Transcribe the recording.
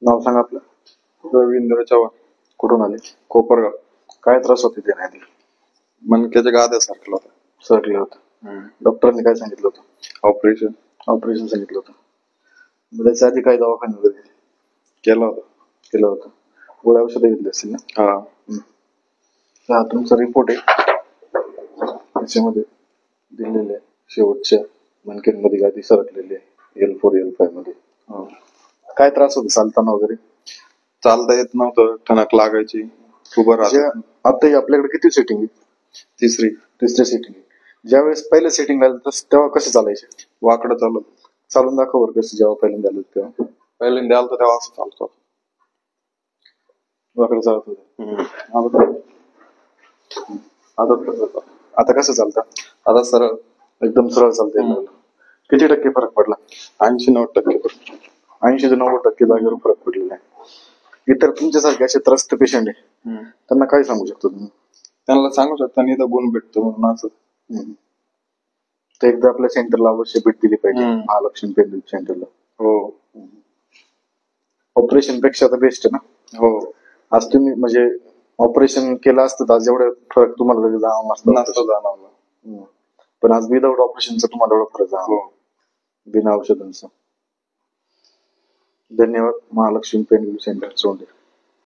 नाव सांगा आपलं. रवींद्र चव्हाण. कुठून आले? कोपरगाव. काय त्रास होते ते नाही? मणक्याच्या गाद्या सारखलं होतं. सरकले होतं. डॉक्टरांनी काय सांगितलं होतं? ऑपरेशन ऑपरेशन सांगितलं होतं. मग त्याच्या आधी काय दवाखाना वगैरे केलं होतं. केलं होतं? गोळ्या औषधं घेतली असतील ना? हा. हा तुमचा रिपोर्ट आहे, त्याच्यामध्ये दिलेले आहे. शेवटच्या मणक्यांमध्ये गादी सरकलेली आहे, L4 L5 मध्ये. काय त्रास होतो चालताना वगैरे? चालता येत नव्हतं, ठणक लागायची, उभं राहत. आता आपल्याकडे किती सेटिंग आहे? तिसरी सेटिंग आहे. ज्यावेळेस पहिलं सेटिंग आलं तेव्हा कसं चालायचे? वाकडं चालत. चालून दाखव बरं कसं, जेव्हा पहिल्यांदा आलं तेव्हा. पहिल्यांदा आलं तेव्हा असं चालतो. वाकडं चालत होतं. आता कसं चालतं? आता सरळ एकदम सरळ चालतंय. किती टक्के फरक पडला? 80-90%. 80 ते 90% जागेवर फरक पडलेला आहे. इतर तुमच्यासारखे असे त्रस्त पेशंट आहे, त्यांना काय सांगू शकतो तुम्ही? त्यांना सांगू शकता इथं गुण भेटतो म्हणून असं. तर एकदा आपल्या सेंटरला अवश्य भेट दिली पाहिजे, महालक्ष्मी पेन सेंटरला. हो. ऑपरेशन पेक्षा तर बेस्ट आहे ना? हो. आज तुम्ही म्हणजे ऑपरेशन केलं असतं तर आज एवढं फरक तुम्हाला जाणवला जाणवलं. पण आज विदाऊट ऑपरेशनचा तुम्हाला एवढा फरक जाणवला, बिना औषधांचा. धन्यवाद. Mahalakshmi pain centre चोंडे.